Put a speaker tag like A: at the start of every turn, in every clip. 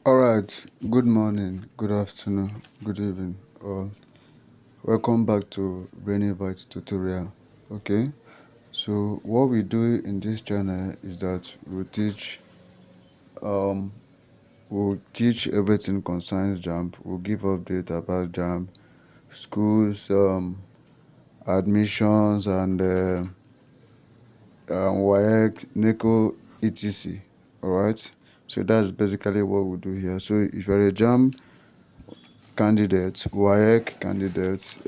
A: All right, good morning, good afternoon, good evening, all. Welcome back to Brainybite tutorial. Okay, so what we do in this channel is that um we'll teach everything concerns jamb. We'll give update about jamb, schools, admissions, and WAEC, Neco, etc. All right, so that's basically what we do here. So if you're a jamb candidate, WAEC candidate,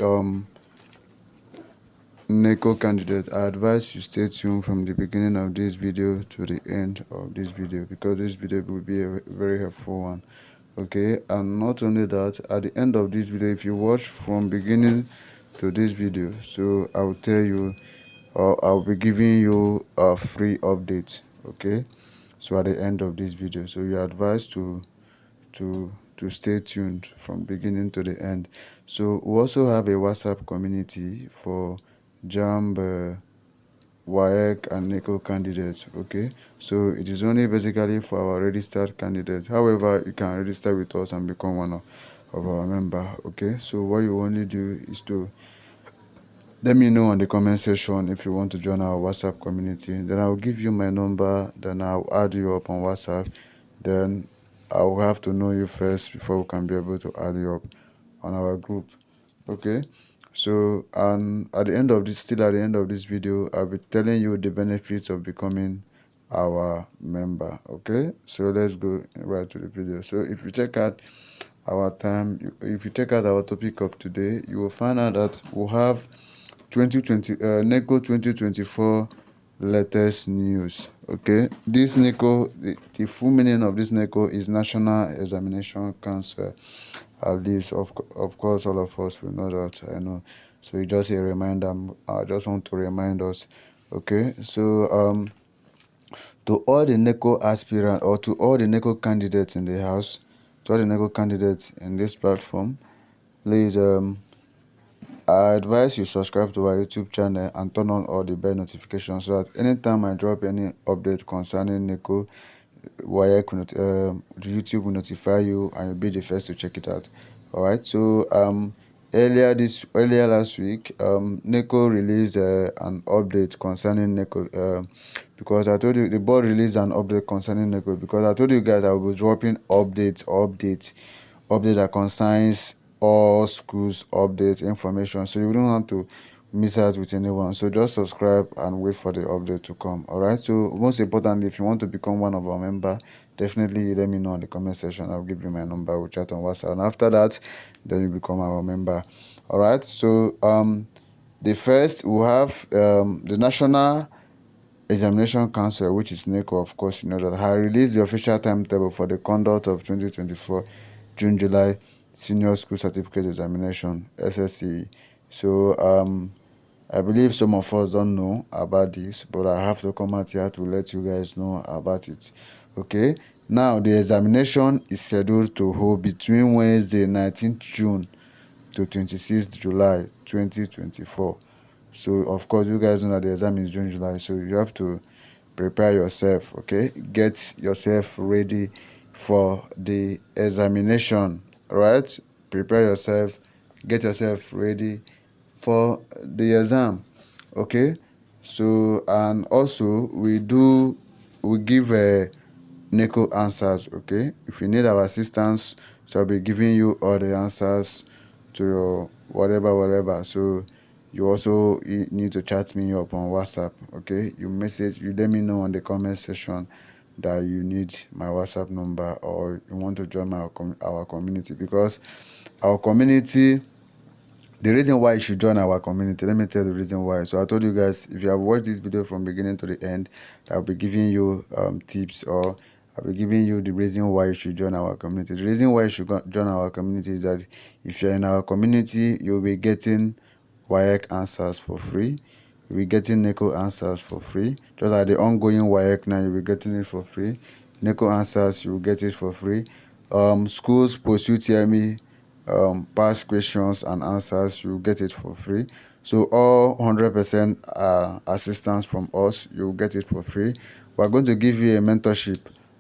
A: Neco candidate, I advise you stay tuned from the beginning of this video to the end of this video, because this video will be a very helpful one. Okay, and not only that, at the end of this video, if you watch from beginning to this video, so I'll tell you, I'll be giving you a free update. Okay, so at the end of this video, so you're advised to stay tuned from beginning to the end. So we also have a WhatsApp community for jamb, WAEC and Neco candidates. Okay, so it is only basically for our registered candidates. However, you can register with us and become one of our member. Okay, so what you only do is to let me know on the comment section if you want to join our WhatsApp community. Then I'll give you my number, then I'll add you up on WhatsApp. Then I'll have to know you first before we can be able to add you up on our group. Okay, so and at the end of this still at the end of this video, I'll be telling you the benefits of becoming our member. Okay, so let's go right to the video. So if you check out our time, if you check out our topic of today, you will find out that we'll have 2020 Neco 2024 latest news. Okay, this Neco, the full meaning of this Neco is National Examination Council. At least of course all of us will know that. I know, so it's just a reminder. I just want to remind us. Okay, so to all the Neco aspirants, or to all the Neco candidates in the house, to all the Neco candidates in this platform, please I advise you subscribe to our YouTube channel and turn on all the bell notifications, so that anytime I drop any update concerning Neco, YouTube will notify you and you'll be the first to check it out. All right, so earlier last week, Neco released an update concerning Neco, because I told you the board released an update concerning Neco, because I told you guys I was dropping update that concerns all schools updates information, so you don't have to miss out with anyone. So just subscribe and wait for the update to come. All right, so most importantly, if you want to become one of our member, definitely let me know in the comment section. I'll give you my number, we'll chat on WhatsApp, and after that then you become our member. All right, so the first we'll have the National Examination Council, which is Neco, of course, you know that, has released the official timetable for the conduct of 2024 June-July Senior School Certificate Examination (SSCE). So I believe some of us don't know about this, but I have to come out here to let you guys know about it. Okay, now the examination is scheduled to hold between Wednesday 19th June to 26th July 2024. So of course you guys know that the exam is June, July, so you have to prepare yourself. Okay, get yourself ready for the examination. Right, prepare yourself, get yourself ready for the exam. Okay, so and also we give Neco answers. Okay, if you need our assistance, so I'll be giving you all the answers to your whatever. So you also need to chat me up on WhatsApp. Okay, you let me know on the comment section that you need my WhatsApp number, or you want to join our community, because our community, the reason why you should join our community, let me tell you the reason why. So I told you guys, if you have watched this video from beginning to the end, I'll be giving you tips, or I'll be giving you the reason why you should join our community. The reason why you should join our community is that if you're in our community, you'll be getting WAEC answers for free. You'll be getting Neco answers for free. Just like the ongoing WAEC now, you'll be getting it for free. Neco answers, you'll get it for free. Schools post UTME past questions and answers, you get it for free. So all 100% assistance from us, you'll get it for free. We're going to give you a mentorship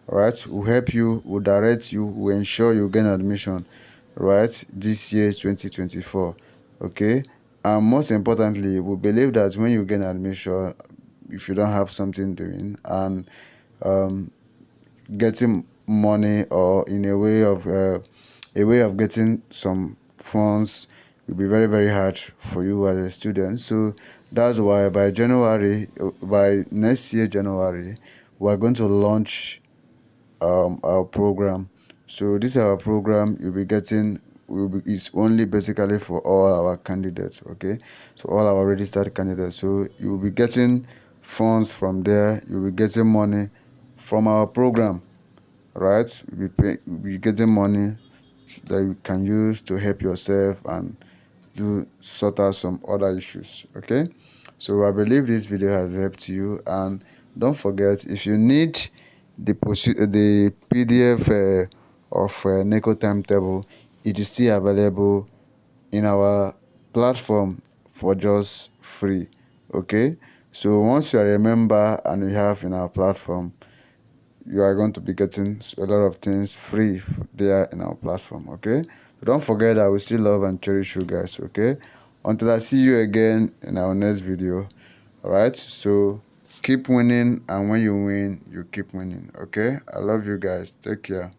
A: All right, will help you, will direct you, will ensure you gain admission, right, this year 2024. Okay, and most importantly, we believe that when you gain admission, if you don't have something doing and getting money, or in a way of getting some funds, will be very very hard for you as a student. So that's why by next year January, we are going to launch our program. So this our program you'll be getting will be is only basically for all our candidates. Okay, so all our registered candidates. So you'll be getting funds from there, you'll be getting money from our program, right? You'll be getting money that you can use to help yourself and do sort out some other issues. Okay, so I believe this video has helped you, and don't forget, if you need the PDF of Neco timetable, it is still available in our platform for just free. Okay, so once you are a member and you have in our platform, you are going to be getting a lot of things free there in our platform. Okay, so don't forget that we still love and cherish you guys. Okay, until I see you again in our next video. All right, so keep winning, and when you win, you keep winning. Okay, I love you guys. Take care.